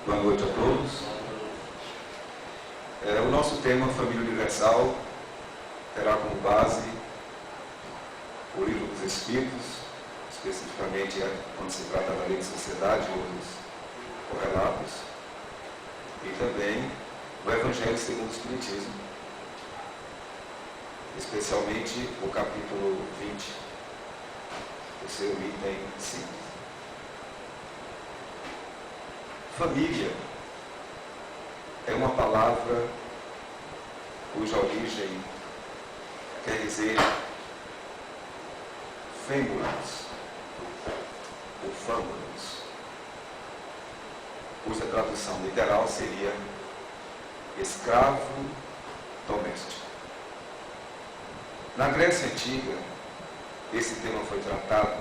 Boa noite a todos. O nosso tema Família Universal terá como base o Livro dos Espíritos, especificamente quando se trata da lei de sociedade e outros correlatos, e também o Evangelho segundo o Espiritismo, especialmente o capítulo 20, o seu item 5. Família é uma palavra cuja origem quer dizer fêmulos, ou fâmulos, cuja tradução literal seria escravo doméstico. Na Grécia Antiga, esse tema foi tratado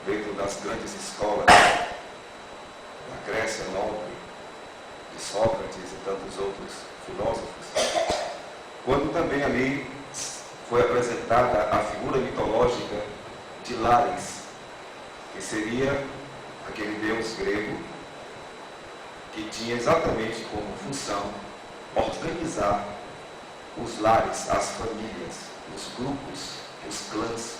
dentro das grandes escolas da Grécia Nobre, de Sócrates e tantos outros filósofos, quando também ali foi apresentada a figura mitológica de Lares, que seria aquele deus grego que tinha exatamente como função organizar os lares, as famílias, os grupos, os clãs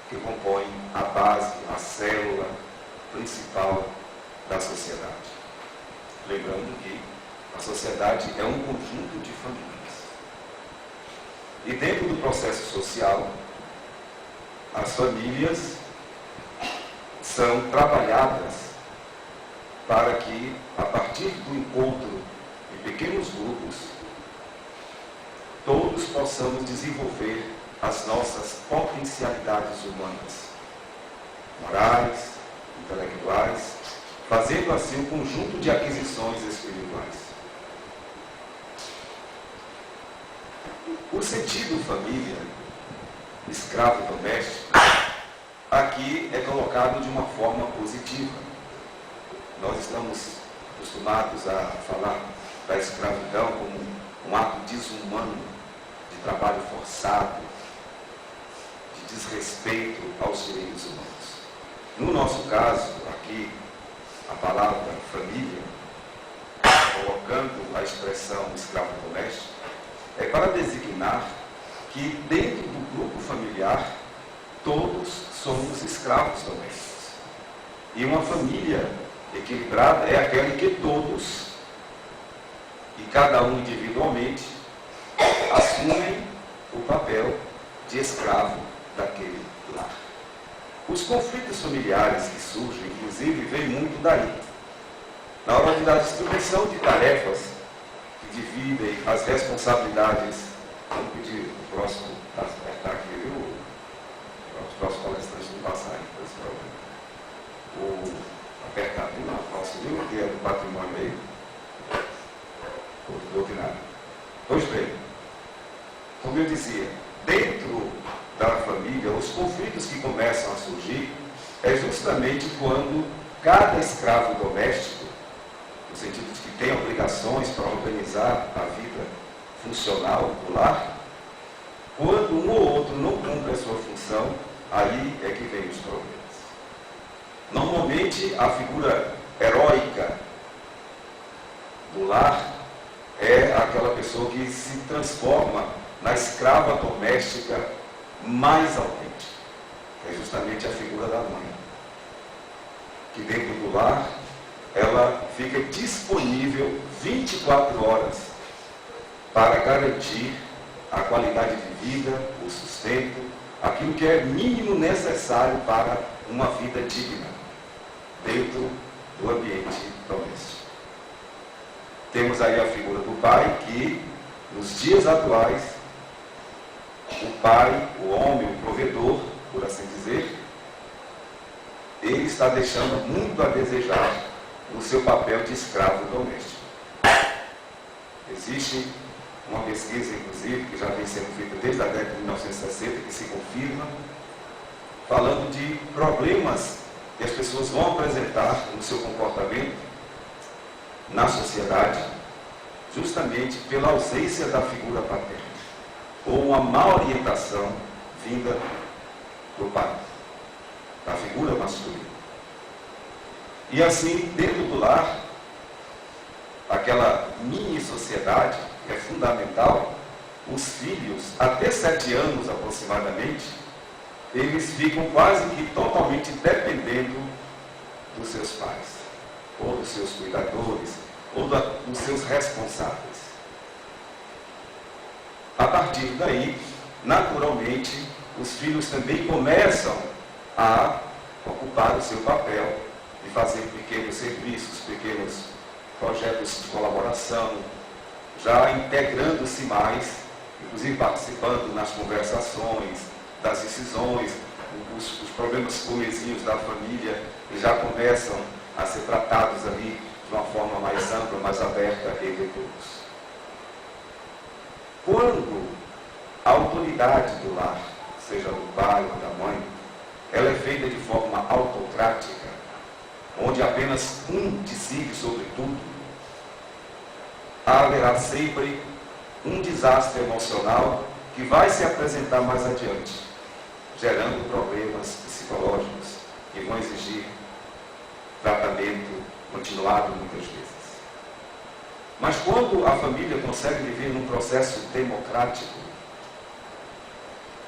que compõem a base, a célula principal da sociedade. Lembrando que a sociedade é um conjunto de famílias. E dentro do processo social, as famílias são trabalhadas para que, a partir do encontro de pequenos grupos, todos possamos desenvolver as nossas potencialidades humanas, morais, intelectuais, fazendo assim um conjunto de aquisições espirituais. O sentido família, escravo doméstico, aqui é colocado de uma forma positiva. Nós estamos acostumados a falar da escravidão como um ato desumano, de trabalho forçado, de desrespeito aos direitos humanos. No nosso caso, aqui, a palavra família, colocando a expressão escravo doméstico, é para designar que dentro do grupo familiar, todos somos escravos domésticos. E uma família equilibrada é aquela em que todos, e cada um individualmente, assumem o papel de escravo daquele lar. Os conflitos familiares que surgem, inclusive, vêm muito daí. Na hora da distribuição de tarefas que dividem as responsabilidades, vamos pedir o próximo a apertar aqui, viu? Os próximos palestrantes não passarem por esse problema. O apertar, viu? Não, posso, viu? Que é do patrimônio aí. Do doutrinário. Pois bem, como eu dizia, dentro da família, os conflitos que começam a surgir é justamente quando cada escravo doméstico, no sentido de que tem obrigações para organizar a vida funcional do lar, quando um ou outro não cumpre a sua função, aí é que vem os problemas. Normalmente, a figura heróica do lar é aquela pessoa que se transforma na escrava doméstica mais autêntica. É justamente a figura da mãe, que dentro do lar, ela fica disponível 24 horas para garantir a qualidade de vida, o sustento, aquilo que é mínimo necessário para uma vida digna dentro do ambiente doméstico. Temos aí a figura do pai, que nos dias atuais, o pai, o homem, o provedor, por assim dizer, ele está deixando muito a desejar no seu papel de escravo doméstico. Existe uma pesquisa, inclusive, que já vem sendo feita desde a década de 1960, que se confirma, falando de problemas que as pessoas vão apresentar no seu comportamento na sociedade, justamente pela ausência da figura paterna, ou uma má orientação vinda do pai, da figura masculina. E assim, dentro do lar, aquela mini-sociedade que é fundamental, os filhos, até 7 anos aproximadamente, eles ficam quase que totalmente dependendo dos seus pais, ou dos seus cuidadores, ou dos seus responsáveis. A partir daí, naturalmente, os filhos também começam a ocupar o seu papel de fazer pequenos serviços, pequenos projetos de colaboração, já integrando-se mais, inclusive participando nas conversações, das decisões, os problemas comezinhos da família já começam a ser tratados ali de uma forma mais ampla, mais aberta entre todos. Quando a autoridade do lar, seja do pai ou da mãe, ela é feita de forma autocrática, onde apenas um decide sobre tudo, haverá sempre um desastre emocional que vai se apresentar mais adiante, gerando problemas psicológicos que vão exigir tratamento continuado muitas vezes. Mas quando a família consegue viver num processo democrático,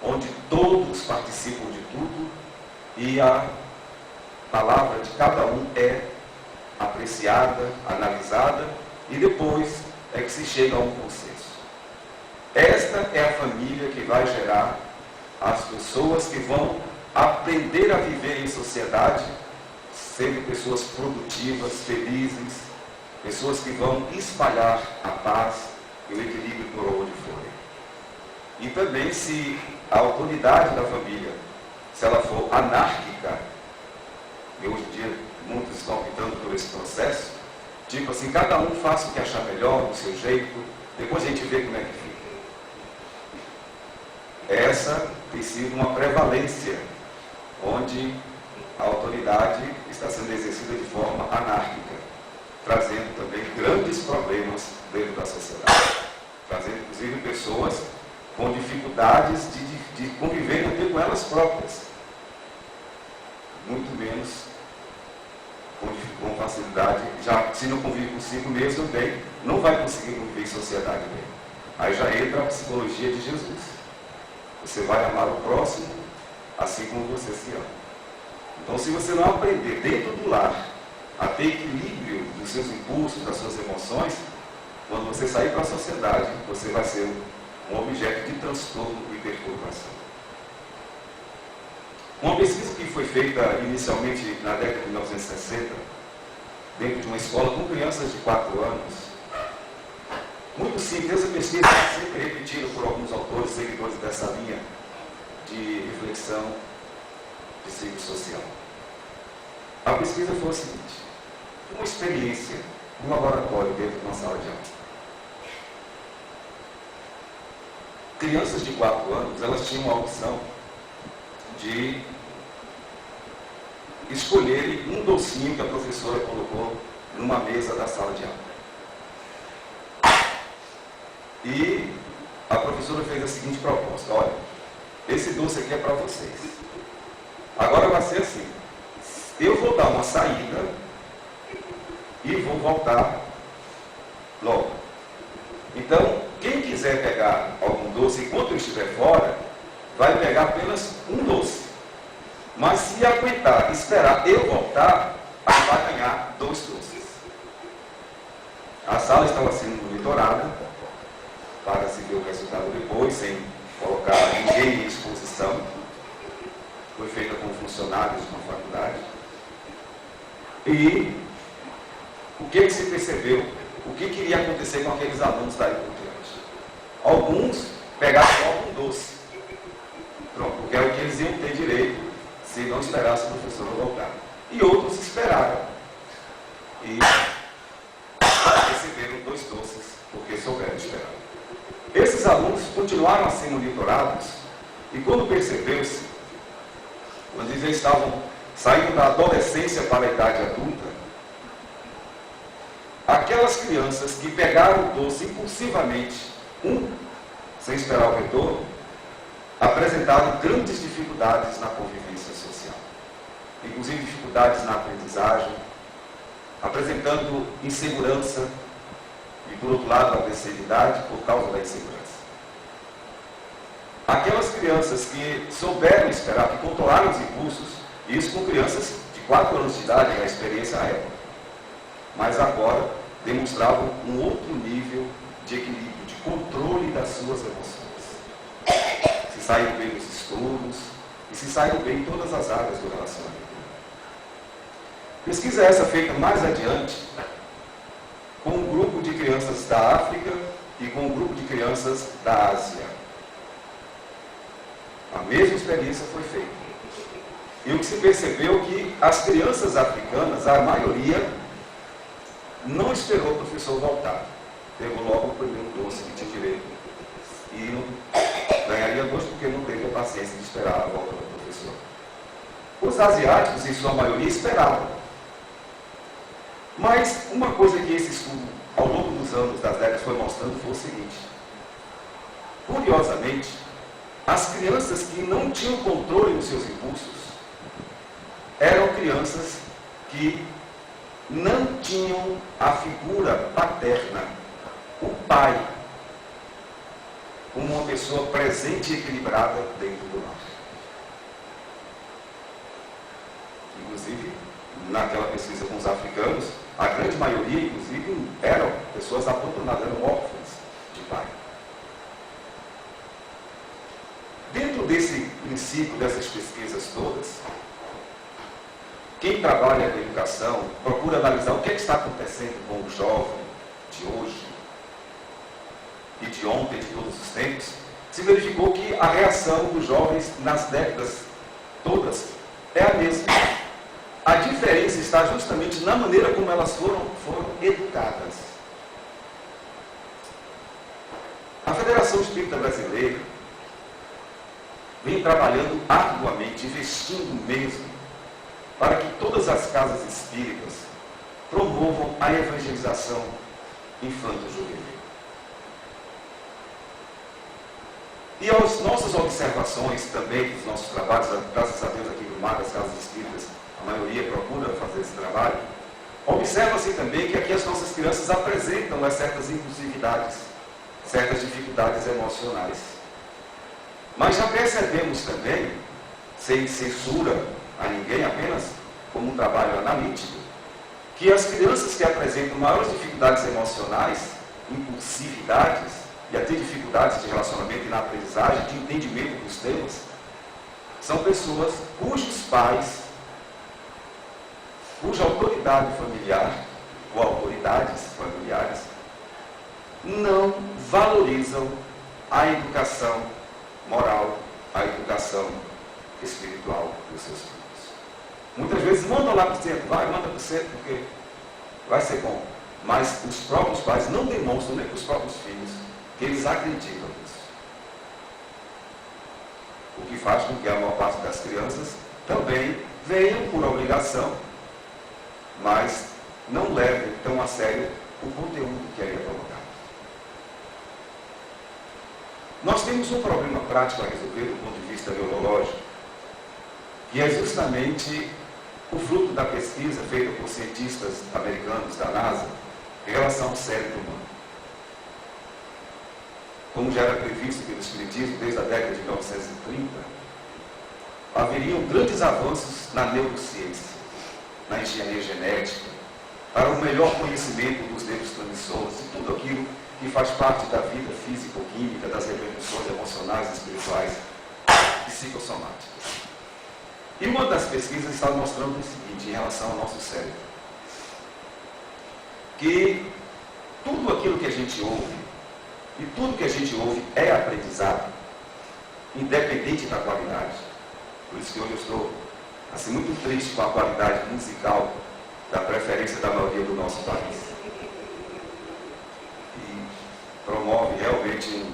onde todos participam de tudo e a palavra de cada um é apreciada, analisada e depois é que se chega a um consenso. Esta é a família que vai gerar as pessoas que vão aprender a viver em sociedade, sendo pessoas produtivas, felizes, pessoas que vão espalhar a paz e o equilíbrio por onde forem. E também, se a autoridade da família, se ela for anárquica, e hoje em dia muitos estão optando por esse processo, tipo assim, cada um faça o que achar melhor, do seu jeito, depois a gente vê como é que fica. Essa tem sido uma prevalência, onde a autoridade está sendo exercida de forma anárquica, trazendo também grandes problemas dentro da sociedade, trazendo inclusive pessoas com dificuldades de conviver até com elas próprias, muito menos com facilidade, já se não convive consigo mesmo bem, não vai conseguir conviver em sociedade bem. Aí já entra a psicologia de Jesus. Você vai amar o próximo assim como você se ama. Então, se você não aprender dentro do lar a ter equilíbrio dos seus impulsos, das suas emoções, quando você sair para a sociedade, você vai ser um objeto de transtorno e perturbação. Uma pesquisa que foi feita inicialmente na década de 1960, dentro de uma escola com crianças de 4 anos, muito simples, essa pesquisa é sempre repetida por alguns autores, seguidores dessa linha de reflexão psicossocial. A pesquisa foi o seguinte: uma experiência, um laboratório dentro de uma sala de aula. Crianças de 4 anos, elas tinham a opção de escolherem um docinho que a professora colocou numa mesa da sala de aula. E a professora fez a seguinte proposta: olha, esse doce aqui é para vocês. Agora vai ser assim, eu vou dar uma saída e vou voltar logo. Então, quem quiser pegar algum doce enquanto eu estiver fora, vai pegar apenas um doce. Mas se aguentar, esperar eu voltar, vai ganhar 2 doces. A sala estava sendo monitorada para se ver o resultado depois, sem colocar ninguém em exposição. Foi feita com funcionários de uma faculdade. E o que se percebeu? O que iria acontecer com aqueles alunos daí por diante? Alguns pegaram logo um doce. Pronto, porque é o que eles iam ter direito se não esperasse o professor voltar. E outros esperaram. E receberam 2 doces, porque souberam esperar. Esses alunos continuaram a ser monitorados, e quando percebeu-se, quando eles já estavam saindo da adolescência para a idade adulta, aquelas crianças que pegaram o doce impulsivamente, sem esperar o retorno, apresentaram grandes dificuldades na convivência social. Inclusive dificuldades na aprendizagem, apresentando insegurança e, por outro lado, agressividade por causa da insegurança. Aquelas crianças que souberam esperar, que controlaram os impulsos, isso com crianças de 4 anos de idade, a experiência à época, mas agora demonstravam um outro nível de equilíbrio, de controle das suas emoções. Se saíram bem nos estudos e se saíram bem em todas as áreas do relacionamento. Pesquisa essa feita mais adiante com um grupo de crianças da África e com um grupo de crianças da Ásia. A mesma experiência foi feita. E o que se percebeu é que as crianças africanas, a maioria, não esperou o professor voltar. Pegou logo o primeiro doce que tinha direito. E não ganharia doce porque não teve a paciência de esperar a volta do professor. Os asiáticos, em sua maioria, esperavam. Mas uma coisa que esse estudo, ao longo dos anos, das décadas, foi mostrando foi o seguinte. Curiosamente, as crianças que não tinham controle dos seus impulsos eram crianças que não tinham a figura paterna, o pai, como uma pessoa presente e equilibrada dentro do lar. Inclusive, naquela pesquisa com os africanos, a grande maioria, inclusive, eram pessoas abandonadas, eram órfãos de pai. Dentro desse princípio, dessas pesquisas todas, quem trabalha com educação procura analisar o que está acontecendo com o jovem de hoje e de ontem, de todos os tempos. Se verificou que a reação dos jovens nas décadas todas é a mesma. A diferença está justamente na maneira como elas foram educadas. A Federação Espírita Brasileira vem trabalhando arduamente, investindo mesmo, para que todas as casas espíritas promovam a evangelização infanto-juvenil. E as nossas observações também, dos nossos trabalhos, graças a Deus aqui no Mar das Casas Espíritas, a maioria procura fazer esse trabalho, observa-se também que aqui as nossas crianças apresentam certas impulsividades, certas dificuldades emocionais. Mas já percebemos também, sem censura a ninguém, apenas como um trabalho analítico, que as crianças que apresentam maiores dificuldades emocionais, impulsividades e até dificuldades de relacionamento e na aprendizagem, de entendimento dos temas, são pessoas cujos pais, cuja autoridade familiar ou autoridades familiares não valorizam a educação moral, a educação espiritual dos seus filhos. Muitas vezes mandam lá para o centro, vai, manda para o centro, porque vai ser bom. Mas os próprios pais não demonstram nem para os próprios filhos que eles acreditam nisso. O que faz com que a maior parte das crianças também venham por obrigação, mas não levem tão a sério o conteúdo que aí é colocado. Nós temos um problema prático a resolver do ponto de vista neurológico, que é justamente o fruto da pesquisa feita por cientistas americanos da NASA em relação ao cérebro humano. Como já era previsto pelo Espiritismo desde a década de 1930, haveriam grandes avanços na neurociência, na engenharia genética, para um melhor conhecimento dos neurotransmissores e tudo aquilo que faz parte da vida físico-química, das repercussões emocionais, espirituais e psicossomáticas. E uma das pesquisas está mostrando o seguinte, em relação ao nosso cérebro, que tudo aquilo que a gente ouve, e tudo que a gente ouve é aprendizado, independente da qualidade. Por isso que hoje eu estou assim, muito triste com a qualidade musical da preferência da maioria do nosso país. E promove realmente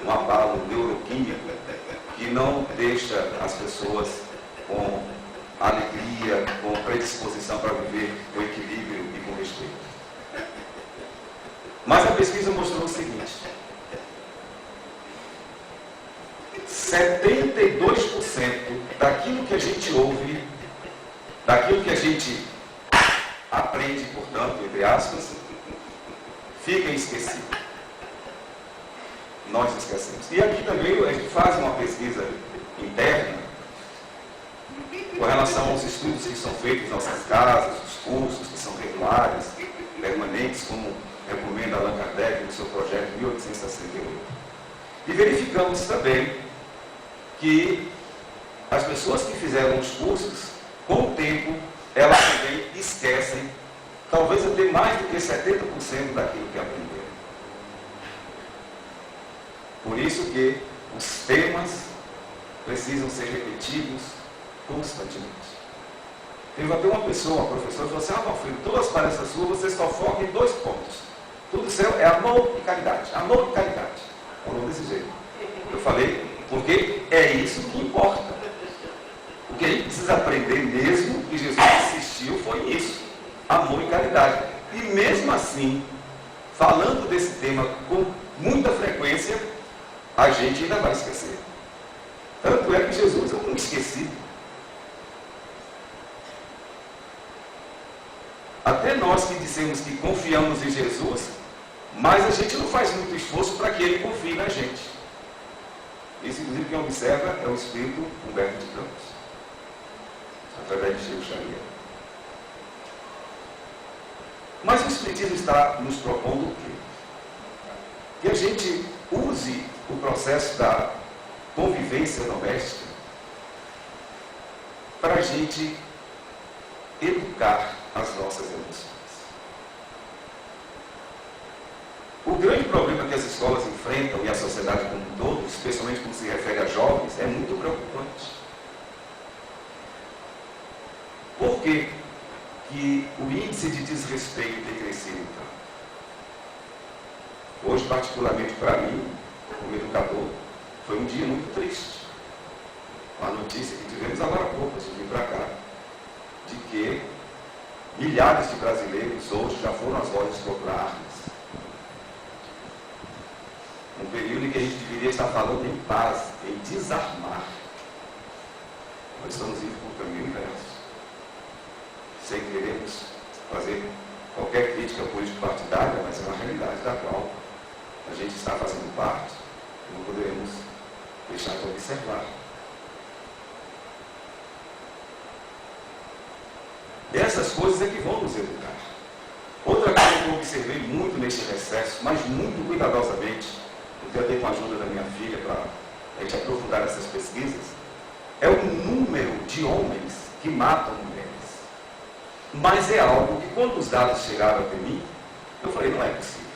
um abalo neuroquímico que não deixa as pessoas com alegria, com predisposição para viver com equilíbrio e com respeito. Mas a pesquisa mostrou o seguinte: 72% daquilo que a gente ouve, daquilo que a gente aprende, portanto, entre aspas, fica esquecido. Nós esquecemos. E aqui também a gente faz uma pesquisa interna com relação aos estudos que são feitos em nossas casas, os cursos que são regulares, permanentes, como recomenda Allan Kardec no seu projeto 1868. E verificamos também que as pessoas que fizeram os cursos, com o tempo, elas também esquecem, talvez até mais do que 70% daquilo que aprenderam. Por isso que os temas precisam ser repetidos constantemente. Teve até uma pessoa, uma professora, falou assim: Valfrido, todas as palestras suas, você só foca em 2 pontos. Tudo seu é amor e caridade. Amor e caridade. Falou desse jeito. Eu falei, porque é isso que importa. O que a gente precisa aprender mesmo, que Jesus insistiu, foi isso. Amor e caridade. E mesmo assim, falando desse tema com muita frequência, a gente ainda vai esquecer. Tanto é que Jesus é um esquecido. Até nós que dissemos que confiamos em Jesus, mas a gente não faz muito esforço para que ele confie na gente. Isso, inclusive, quem observa é o espírito Humberto de Campos, através de Chico Xavier. Mas o Espiritismo está nos propondo o quê? Que a gente use o processo da convivência doméstica para a gente educar as nossas emoções. O grande problema que as escolas enfrentam e a sociedade como um todo, especialmente quando se refere a jovens, é muito preocupante. Por que que o índice de desrespeito tem crescido tanto? Hoje, particularmente para mim, como educador, foi um dia muito triste. A notícia que tivemos agora há pouco, antes de vir para cá, de que milhares de brasileiros hoje já foram às lojas procurar armas. Um período em que a gente deveria estar falando em paz, em desarmar. Nós estamos indo por um caminho inverso. Sem querermos fazer qualquer crítica político-partidária, mas é uma realidade da qual a gente está fazendo parte e não poderemos deixar de observar. Essas coisas é que vão nos educar. Outra coisa que eu observei muito neste recesso, mas muito cuidadosamente, eu tentei com a ajuda da minha filha para a gente aprofundar essas pesquisas, é o número de homens que matam mulheres. Mas é algo que, quando os dados chegaram até mim, eu falei, não é possível.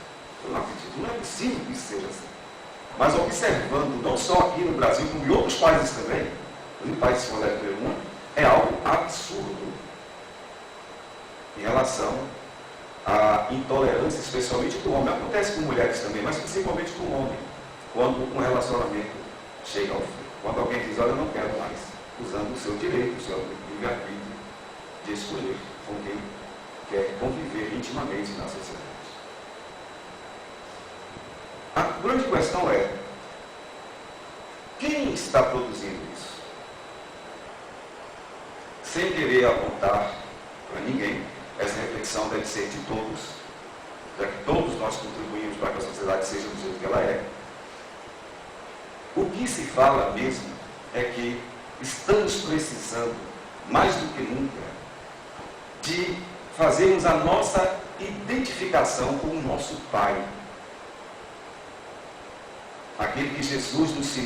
Eu não acredito, não é possível que isso seja assim. Mas observando, não só aqui no Brasil, como em outros países também, em países que foram pelo mundo, é algo absurdo em relação à intolerância, especialmente do homem. Acontece com mulheres também, mas principalmente com o homem, quando um relacionamento chega ao fim. Quando alguém diz, olha, eu não quero mais, usando o seu direito, o seu livre-arbítrio de escolher com quem quer conviver intimamente na sociedade. A grande questão é, quem está produzindo isso? Sem querer apontar para ninguém, essa reflexão deve ser de todos, já que todos nós contribuímos para que a sociedade seja do jeito que ela é. O que se fala mesmo é que estamos precisando, mais do que nunca, de fazermos a nossa identificação com o nosso Pai. Aquele que Jesus nos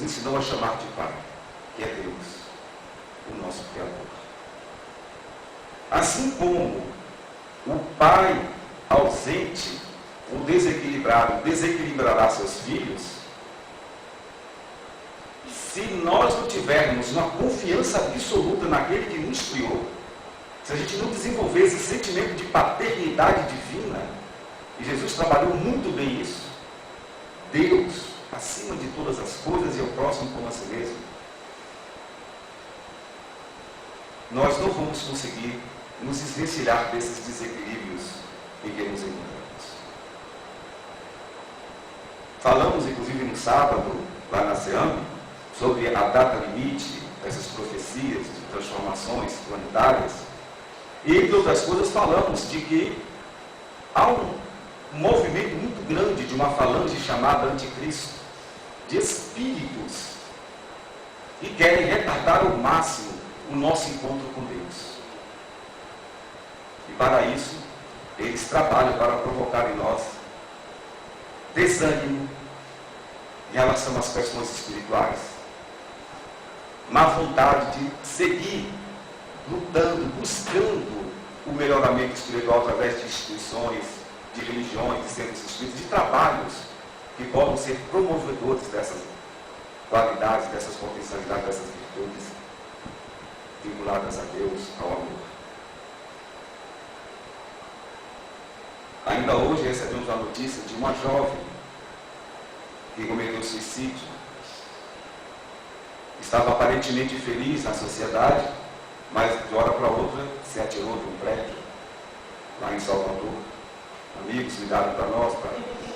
ensinou a chamar de Pai, que é Deus, o nosso Criador. Assim como o pai ausente, o desequilibrado, desequilibrará seus filhos, se nós não tivermos uma confiança absoluta naquele que nos criou, se a gente não desenvolver esse sentimento de paternidade divina, e Jesus trabalhou muito bem isso, Deus, acima de todas as coisas, e ao próximo como a si mesmo, nós não vamos conseguir nos desvencilhar desses desequilíbrios em que nos encontramos. Falamos, inclusive, no sábado, lá na SEAM, sobre a data limite, essas profecias de transformações planetárias, E, entre outras coisas, falamos de que há um movimento muito grande de uma falange chamada Anticristo, de espíritos que querem retardar ao máximo o nosso encontro com Deus. E para isso, eles trabalham para provocar em nós desânimo em relação às questões espirituais, má vontade de seguir lutando, buscando o melhoramento espiritual através de instituições, de religiões, de centros espíritas, de trabalhos que podem ser promovedores dessas qualidades, dessas potencialidades, dessas virtudes vinculadas a Deus, ao amor. Ainda hoje recebemos a notícia de uma jovem que cometeu suicídio. Estava aparentemente feliz na sociedade, mas de hora para outra se atirou de um prédio lá em Salvador. Amigos ligaram para nós para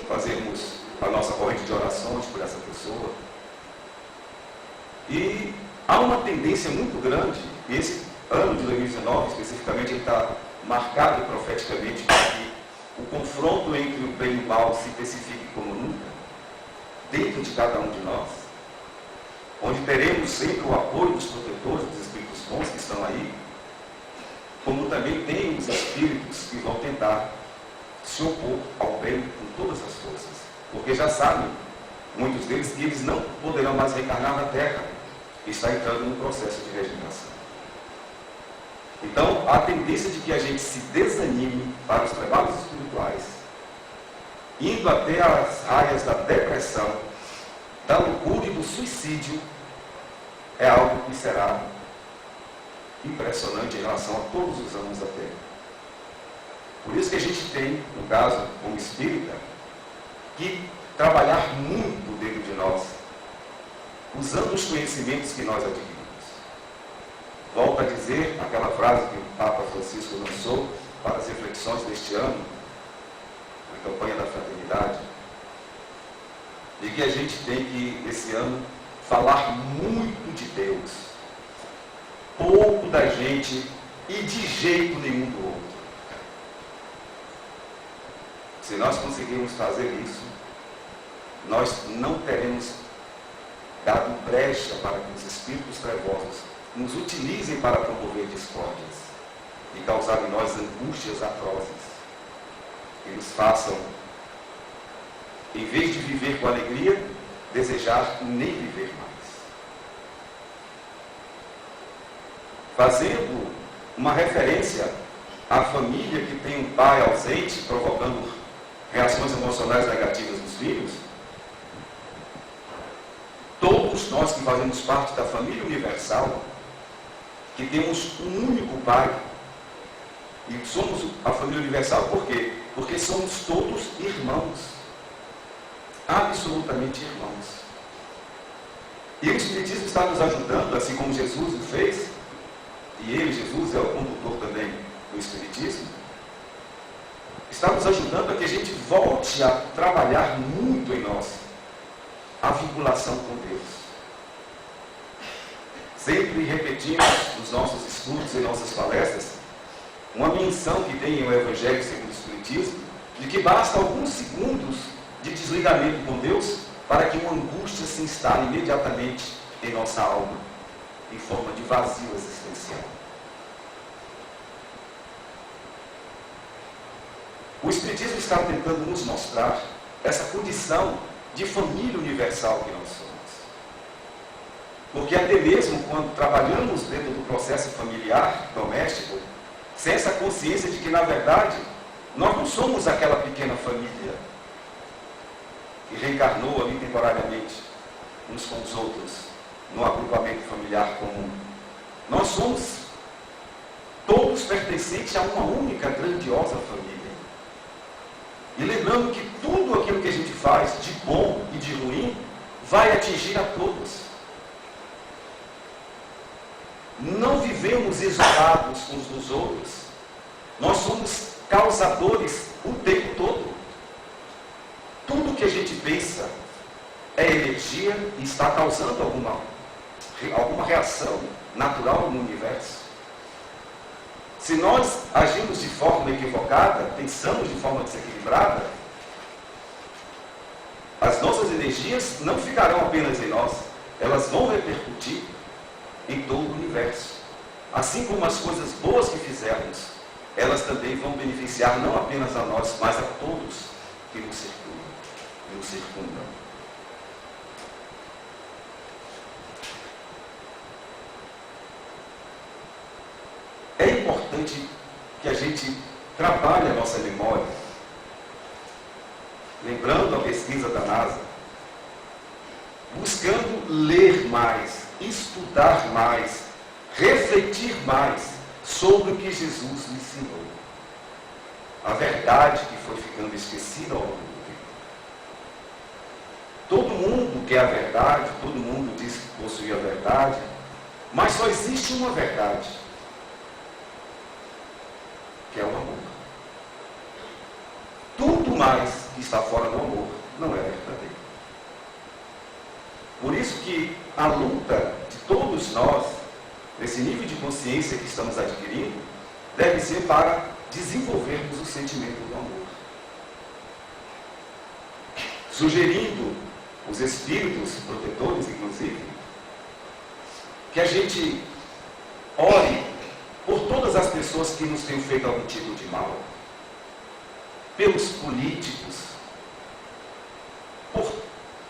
fazermos a nossa corrente de orações por essa pessoa. E há uma tendência muito grande, e esse ano de 2019 especificamente, ele está marcado profeticamente para que o confronto entre o bem e o mal se intensifique como nunca, dentro de cada um de nós, onde teremos sempre o apoio dos protetores, dos espíritos bons que estão aí, como também tem os espíritos que vão tentar se opor ao bem com todas as forças, porque já sabem, muitos deles, que eles não poderão mais reencarnar na Terra, e está entrando num processo de regeneração. Então, a tendência de que a gente se desanime para os trabalhos espirituais, indo até as raias da depressão, da loucura e do suicídio, é algo que será impressionante em relação a todos os anos da Terra. Por isso que a gente tem, no caso, como espírita, que trabalhar muito dentro de nós, usando os conhecimentos que nós adquirimos. Volto a dizer aquela frase que o Papa Francisco lançou para as reflexões deste ano, na campanha da fraternidade, de que a gente tem que, esse ano, falar muito de Deus, pouco da gente e de jeito nenhum do outro. Se nós conseguirmos fazer isso, nós não teremos dado brecha para que os espíritos trevosos nos utilizem para promover discórdias e causar em nós angústias atrozes, que nos façam, em vez de viver com alegria, desejar nem viver mais. Fazendo uma referência à família que tem um pai ausente, provocando reações emocionais negativas dos filhos, todos nós que fazemos parte da família universal, que temos um único pai, e somos a família universal por quê? Porque somos todos irmãos, absolutamente irmãos. E o Espiritismo está nos ajudando, assim como Jesus o fez, e ele, Jesus, é o condutor também do Espiritismo, está nos ajudando a que a gente volte a trabalhar muito em nós a vinculação com Deus. Sempre repetimos nos nossos estudos e nossas palestras uma menção que tem o Evangelho segundo o Espiritismo, de que basta alguns segundos de desligamento com Deus para que uma angústia se instale imediatamente em nossa alma, em forma de vazio existencial. O Espiritismo está tentando nos mostrar essa condição de família universal que nós somos. Porque até mesmo quando trabalhamos dentro do processo familiar, doméstico, sem essa consciência de que, na verdade, nós não somos aquela pequena família que reencarnou ali temporariamente, uns com os outros, no agrupamento familiar comum. Nós somos todos pertencentes a uma única grandiosa família. E lembrando que tudo aquilo que a gente faz, de bom e de ruim, vai atingir a todos. Não vivemos isolados uns dos outros. Nós somos causadores o tempo todo. Tudo que a gente pensa é energia e está causando alguma reação natural no universo. Se nós agimos de forma equivocada, pensamos de forma desequilibrada, as nossas energias não ficarão apenas em nós, elas vão repercutir em todo o universo. Assim como as coisas boas que fizermos, elas também vão beneficiar não apenas a nós, mas a todos que nos circundam. É importante que a gente trabalhe a nossa memória, lembrando a pesquisa da NASA, buscando ler mais, estudar mais, refletir mais sobre o que Jesus lhe ensinou. A verdade que foi ficando esquecida ao longo do tempo. Todo mundo quer a verdade, todo mundo diz que possui a verdade, mas só existe uma verdade, que é o amor. Tudo mais que está fora do amor não é verdadeiro. Por isso que a luta de todos nós, nesse nível de consciência que estamos adquirindo, deve ser para desenvolvermos o sentimento do amor. Sugerindo os espíritos protetores, inclusive, que a gente ore por todas as pessoas que nos têm feito algum tipo de mal, pelos políticos, por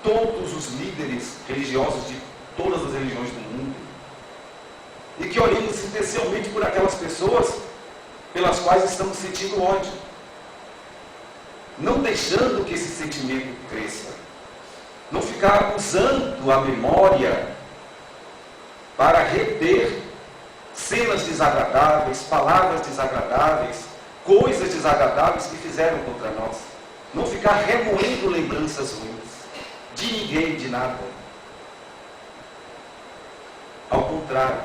todos os líderes religiosos de todas as religiões do mundo, e que oremos especialmente por aquelas pessoas pelas quais estamos sentindo ódio, não deixando que esse sentimento cresça, não ficar usando a memória para reter cenas desagradáveis, palavras desagradáveis, coisas desagradáveis que fizeram contra nós. Não ficar remoendo lembranças ruins, de ninguém, de nada. Ao contrário,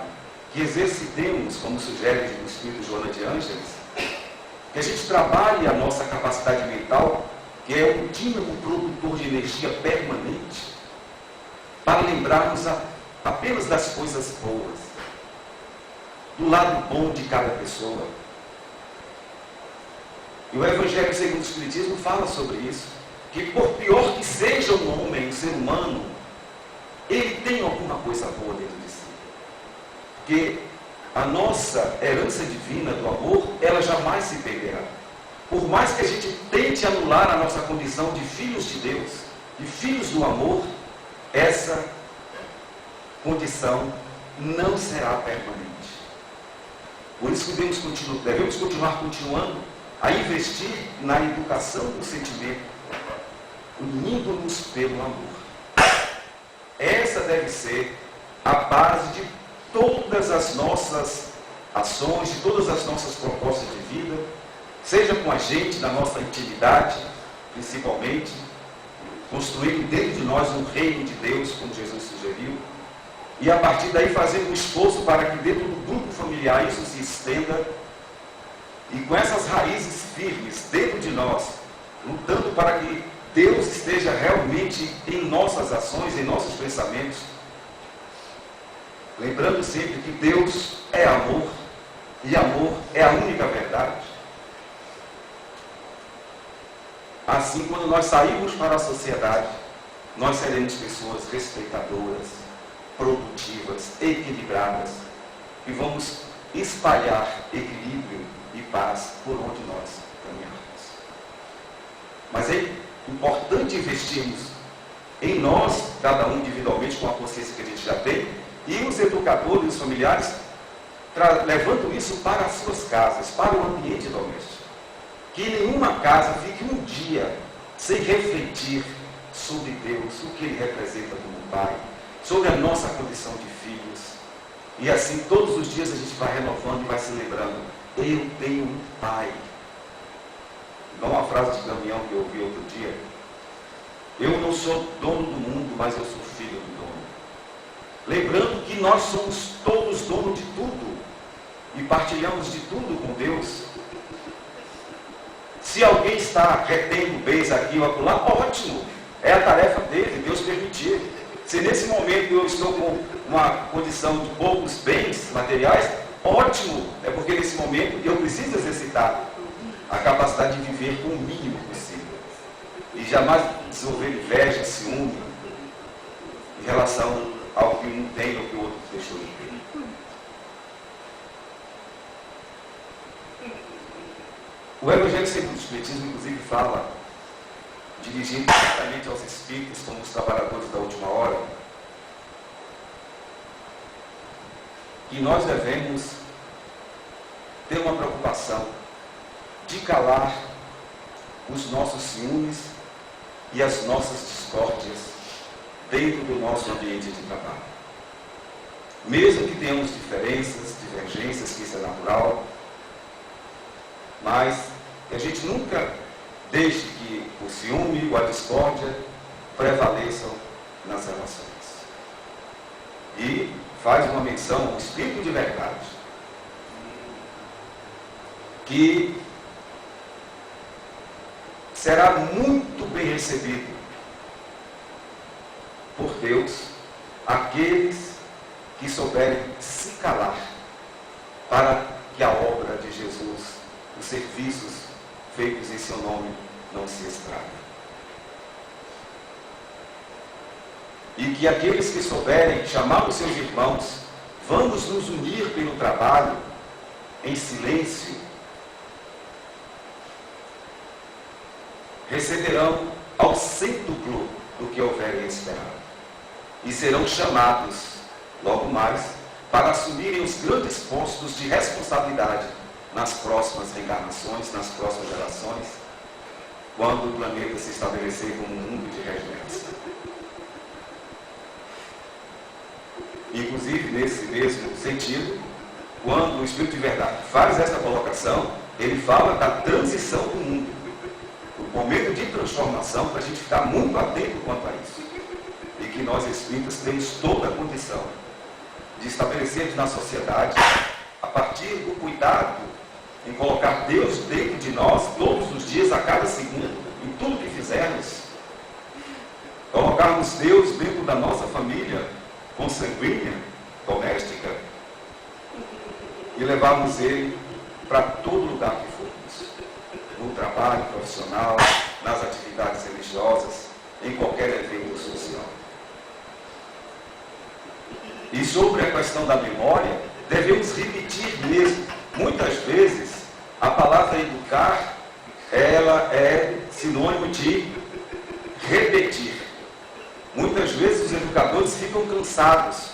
que exercitemos, como sugere o Espírito Joana de Ângeles, que a gente trabalhe a nossa capacidade mental, que é um dínamo produtor de energia permanente, para lembrarmos apenas das coisas boas, do lado bom de cada pessoa. E o Evangelho segundo o Espiritismo fala sobre isso, que por pior que seja um homem, um ser humano, ele tem alguma coisa boa dentro de si. Porque a nossa herança divina do amor, ela jamais se perderá. Por mais que a gente tente anular a nossa condição de filhos de Deus, de filhos do amor, essa condição não será permanente. Por isso que devemos continuar a investir na educação do sentimento, unindo-nos pelo amor. Essa deve ser a base de todas as nossas ações, de todas as nossas propostas de vida, seja com a gente, na nossa intimidade, principalmente, construindo dentro de nós um reino de Deus, como Jesus sugeriu, e a partir daí fazer um esforço para que dentro do grupo familiar isso se estenda, e com essas raízes firmes dentro de nós, lutando para que Deus esteja realmente em nossas ações, em nossos pensamentos, lembrando sempre que Deus é amor, e amor é a única verdade. Assim, quando nós sairmos para a sociedade, nós seremos pessoas respeitadoras, produtivas, equilibradas, e vamos espalhar equilíbrio e paz por onde nós caminharmos. Mas é importante investirmos em nós, cada um individualmente, com a consciência que a gente já tem, e os educadores, os familiares, levando isso para as suas casas, para o ambiente doméstico. Que nenhuma casa fique um dia sem refletir sobre Deus, o que Ele representa como Pai, sobre a nossa condição de filhos. E assim, todos os dias a gente vai renovando e vai se lembrando, eu tenho um Pai. Igual uma frase de Damião que eu ouvi outro dia, eu não sou dono do mundo, mas eu sou filho do dono. Lembrando que nós somos todos donos de tudo, e partilhamos de tudo com Deus. Se alguém está retendo bens aqui ou acolá, ótimo, é a tarefa dele, Deus permitir. Se nesse momento eu estou com uma condição de poucos bens materiais, ótimo, é porque nesse momento eu preciso exercitar a capacidade de viver com o mínimo possível. E jamais desenvolver inveja, ciúme, em relação ao que um tem ou que o outro deixou de ter. O Evangelho segundo o Espiritismo, inclusive, fala, dirigindo diretamente aos espíritos como os trabalhadores da última hora, que nós devemos ter uma preocupação de calar os nossos ciúmes e as nossas discórdias dentro do nosso ambiente de trabalho. Mesmo que tenhamos diferenças, divergências, que isso é natural, mas que a gente nunca deixe que o ciúme ou a discórdia prevaleçam nas relações. E faz uma menção ao Espírito de verdade, que será muito bem recebido por Deus aqueles que souberem se calar para que a obra de Jesus, os serviços feitos em seu nome, não se estraguem. E que aqueles que souberem chamar os seus irmãos, vamos nos unir pelo trabalho, em silêncio, receberão ao cêntuplo do que houverem esperado. E serão chamados, logo mais, para assumirem os grandes postos de responsabilidade nas próximas reencarnações, nas próximas gerações, quando o planeta se estabelecer como um mundo de regeneração. Inclusive, nesse mesmo sentido, quando o Espírito de Verdade faz essa colocação, ele fala da transição do mundo, o momento de transformação, para a gente ficar muito atento quanto a isso. E que nós espíritas temos toda a condição de estabelecer na sociedade, a partir do cuidado em colocar Deus dentro de nós, todos os dias, a cada segundo, em tudo que fizermos, colocarmos Deus dentro da nossa família, consanguínea, doméstica, e levarmos Ele para todo lugar que formos, no trabalho profissional, nas atividades religiosas, em qualquer evento social. E sobre a questão da memória, devemos repetir mesmo. Muitas vezes, a palavra educar, ela é sinônimo de repetir. Muitas vezes os educadores ficam cansados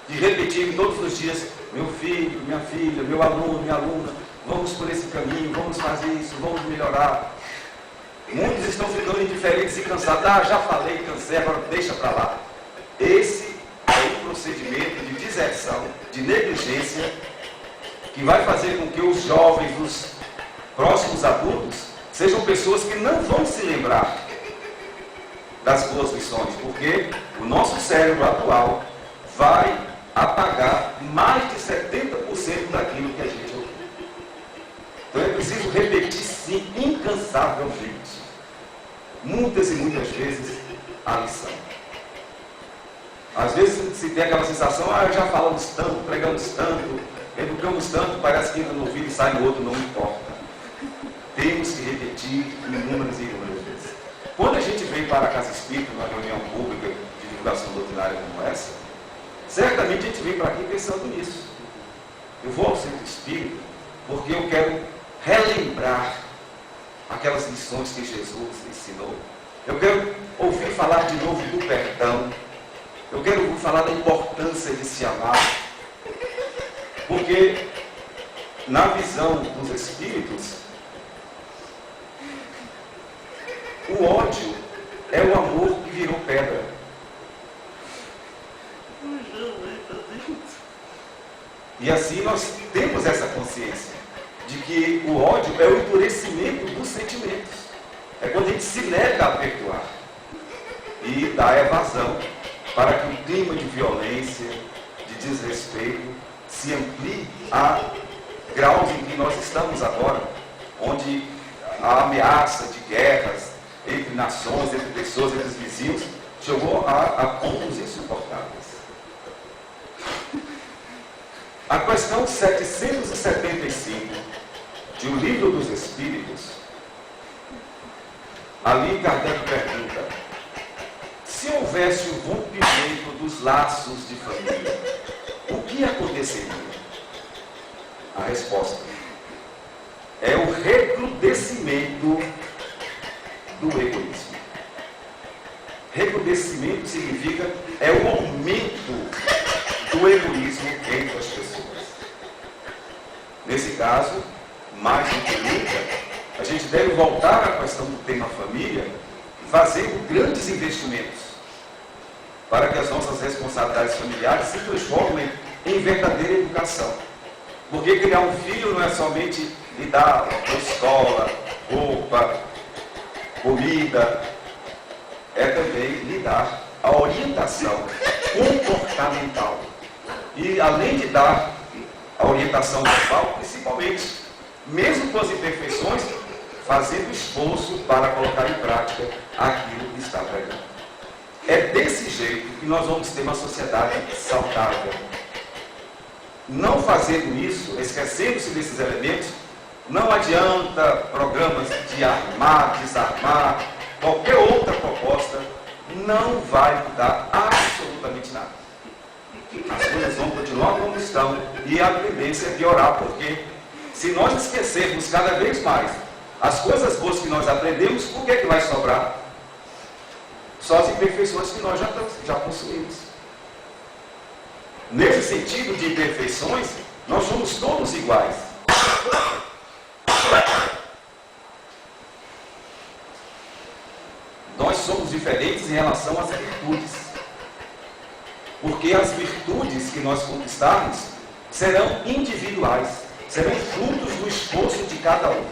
de repetir todos os dias: meu filho, minha filha, meu aluno, minha aluna, vamos por esse caminho, vamos fazer isso, vamos melhorar. Muitos estão ficando indiferentes e cansados. Ah, já falei, cansei, agora deixa para lá. Esse é um procedimento de deserção, de negligência, que vai fazer com que os jovens, os próximos adultos, sejam pessoas que não vão se lembrar das boas lições, porque o nosso cérebro atual vai apagar mais de 70% daquilo que a gente ouviu. Então é preciso repetir, sim, incansavelmente, muitas e muitas vezes, a lição. Às vezes se tem aquela sensação: ah, já falamos tanto, pregamos tanto, educamos tanto, parece que entra no ouvido e sai no outro, não importa. Temos que repetir inúmeras e inúmeras vezes. Quando a gente vem para a Casa Espírita, numa reunião pública de divulgação doutrinária como essa, certamente a gente vem para aqui pensando nisso. Eu vou ao Centro Espírita porque eu quero relembrar aquelas lições que Jesus ensinou. Eu quero ouvir falar de novo do perdão. Eu quero ouvir falar da importância de se amar. Porque, na visão dos Espíritos, o ódio é o amor que virou pedra. E assim nós temos essa consciência de que o ódio é o endurecimento dos sentimentos. É quando a gente se nega a perdoar e dá evasão para que o clima de violência, de desrespeito, se amplie a graus em que nós estamos agora, onde a ameaça de guerras entre nações, entre pessoas, entre os vizinhos, chegou a pontos insuportáveis. A questão 775 de O Livro dos Espíritos, ali Kardec pergunta: se houvesse o rompimento dos laços de família, o que aconteceria? A resposta é o recrudescimento do egoísmo. Recrudescimento significa o aumento do egoísmo entre as pessoas. Nesse caso, mais do que nunca, a gente deve voltar à questão do tema família, fazendo grandes investimentos para que as nossas responsabilidades familiares se transformem em verdadeira educação. Porque criar um filho não é somente lhe dar escola, roupa, comida, é também lhe dar a orientação comportamental. E além de dar a orientação verbal, principalmente, mesmo com as imperfeições, fazendo esforço para colocar em prática aquilo que está pregando. É desse jeito que nós vamos ter uma sociedade saudável. Não fazendo isso, esquecendo-se desses elementos, não adianta programas de armar, desarmar, qualquer outra proposta, não vai mudar absolutamente nada. As coisas vão continuar como estão e a tendência é piorar, porque se nós esquecermos cada vez mais as coisas boas que nós aprendemos, o que é que vai sobrar? Só as imperfeições que nós já possuímos. Nesse sentido de imperfeições, nós somos todos iguais. Nós somos diferentes em relação às virtudes. Porque as virtudes que nós conquistarmos serão individuais, serão frutos do esforço de cada um.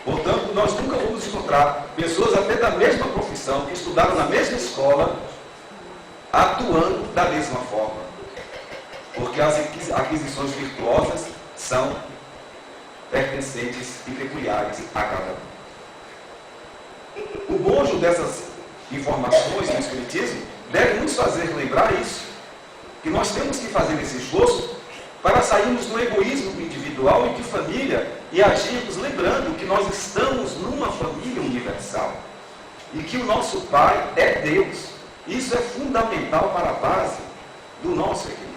Portanto, nós nunca vamos encontrar pessoas até da mesma profissão, que estudaram na mesma escola, atuando da mesma forma. Porque as aquisições virtuosas são pertencentes e peculiares a cada um. O bojo dessas informações no Espiritismo deve nos fazer lembrar isso, que nós temos que fazer esse esforço para sairmos do egoísmo individual e de família e agirmos lembrando que nós estamos numa família universal e que o nosso Pai é Deus. Isso é fundamental para a base do nosso equilíbrio.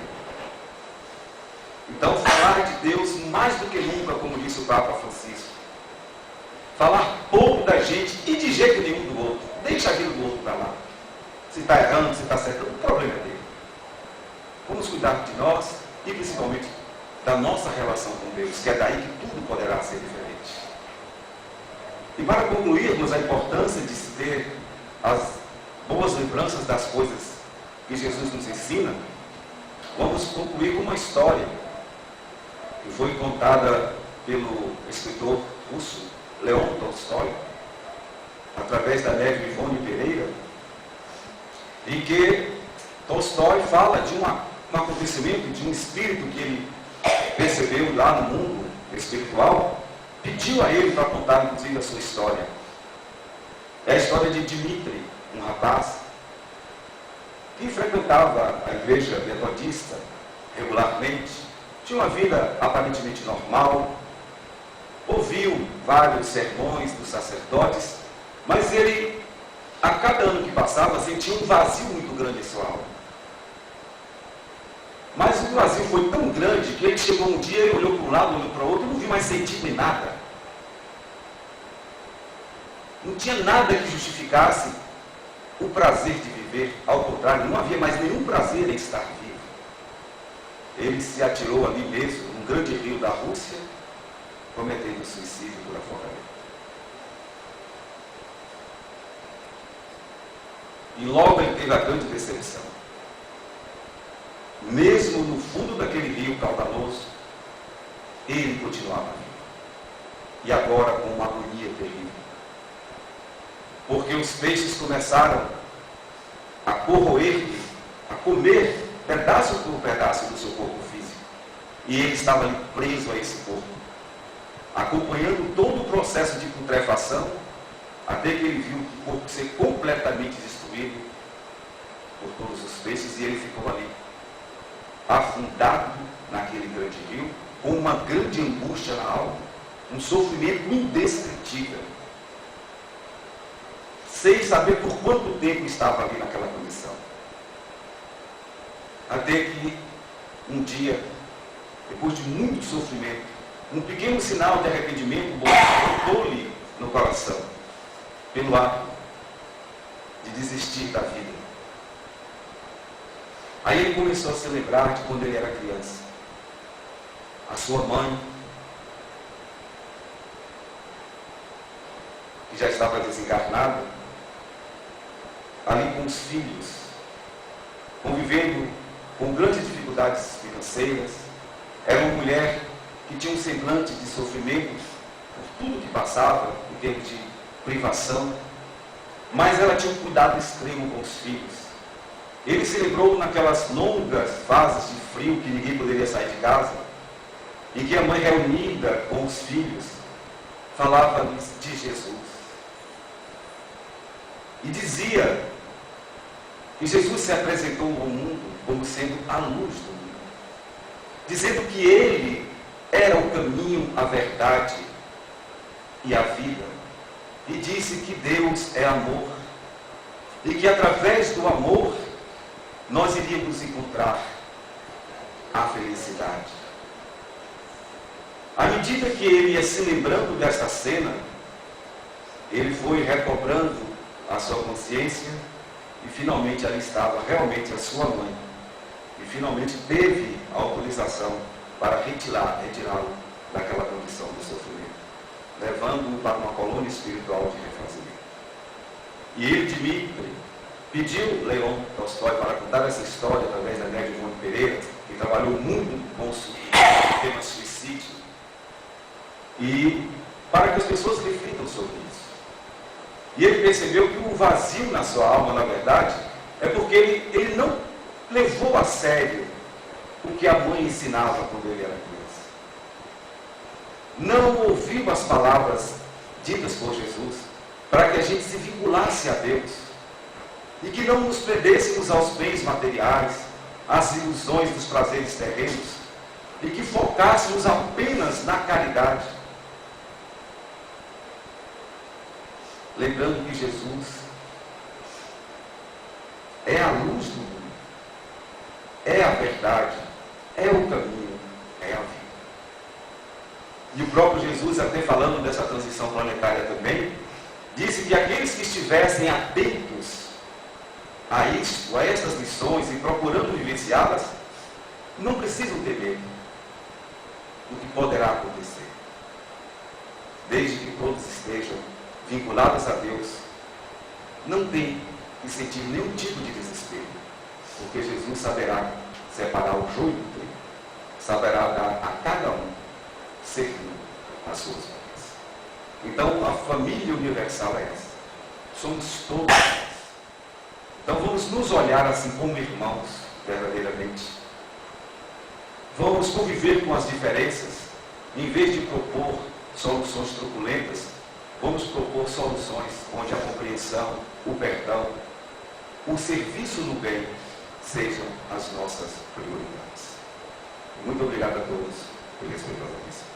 Então, falar de Deus mais do que nunca, como disse o Papa Francisco. Falar pouco da gente e de jeito nenhum do outro. Deixa a vida do outro para lá. Se está errando, se está acertando, o problema é dele. Vamos cuidar de nós e principalmente da nossa relação com Deus, que é daí que tudo poderá ser diferente. E para concluirmos a importância de se ter as boas lembranças das coisas que Jesus nos ensina, vamos concluir com uma história que foi contada pelo escritor russo Leon Tolstói, através da neve Ivone Pereira, em que Tolstói fala de um acontecimento, de um espírito que ele percebeu lá no mundo espiritual, pediu a ele para contar, inclusive, a sua história. É a história de Dmitri, um rapaz que frequentava a igreja metodista regularmente, tinha uma vida aparentemente normal, ouviu vários sermões dos sacerdotes, mas ele, a cada ano que passava, sentia um vazio muito grande em sua alma. Mas o vazio foi tão grande que ele chegou um dia, ele olhou para um lado, olhou para o outro, e não viu mais sentido em nada. Não tinha nada que justificasse o prazer de viver. Ao contrário, não havia mais nenhum prazer em estar vivo. Ele se atirou ali mesmo, num grande rio da Rússia, cometendo suicídio por afogamento. E logo ele teve a grande decepção. Mesmo no fundo daquele rio caudaloso, ele continuava vivo. E agora com uma agonia terrível. Porque os peixes começaram a corroer-lhe, a comer pedaço por pedaço do seu corpo físico. E ele estava ali preso a esse corpo, acompanhando todo o processo de putrefação, até que ele viu o corpo ser completamente destruído por todos os peixes e ele ficou ali, afundado naquele grande rio, com uma grande angústia na alma, um sofrimento indescritível, sem saber por quanto tempo estava ali naquela condição. Até que um dia, depois de muito sofrimento, um pequeno sinal de arrependimento voltou-lhe no coração, pelo ato de desistir da vida. Aí ele começou a se lembrar de quando ele era criança. A sua mãe, que já estava desencarnada, ali com os filhos, convivendo com grandes dificuldades financeiras. Era uma mulher que tinha um semblante de sofrimento por tudo que passava, em termos de privação, mas ela tinha um cuidado extremo com os filhos. Ele se lembrou naquelas longas fases de frio que ninguém poderia sair de casa, em que a mãe, reunida com os filhos, falava-lhes de Jesus. E dizia que Jesus se apresentou ao mundo como sendo a luz do mundo, dizendo que Ele era o caminho, a verdade e a vida. E disse que Deus é amor, e que através do amor nós iríamos encontrar a felicidade. À medida que ele ia se lembrando desta cena, ele foi recobrando a sua consciência e finalmente ali estava realmente a sua mãe. E finalmente teve a autorização para retirá-lo daquela condição de sofrimento, levando-o para uma colônia espiritual de refazimento. E ele, Dmitri, pediu Leon Tolstói para contar essa história através da médium Ivone Pereira, que trabalhou muito com o tema suicídio, e para que as pessoas reflitam sobre isso. E ele percebeu que o vazio na sua alma, na verdade, é porque ele não levou a sério o que a mãe ensinava quando ele era criança. Não ouviu as palavras ditas por Jesus para que a gente se vinculasse a Deus e que não nos prendêssemos aos bens materiais, às ilusões dos prazeres terrenos, e que focássemos apenas na caridade. Lembrando que Jesus é a luz do mundo, é a verdade, é o caminho, é a vida. E o próprio Jesus, até falando dessa transição planetária também, disse que aqueles que estivessem atentos a isto, a estas lições e procurando vivenciá-las, não precisam ter medo do que poderá acontecer. Desde que todos estejam vinculados a Deus, não tem que sentir nenhum tipo de desespero, porque Jesus saberá separar o joio do trigo, saberá dar a cada um segundo as suas vidas. Então, a família universal é essa. Somos todos nós. Então, vamos nos olhar assim como irmãos, verdadeiramente. Vamos conviver com as diferenças, em vez de propor soluções truculentas, vamos propor soluções onde a compreensão, o perdão, o serviço no bem sejam as nossas prioridades. Muito obrigado a todos por respeitar a atenção.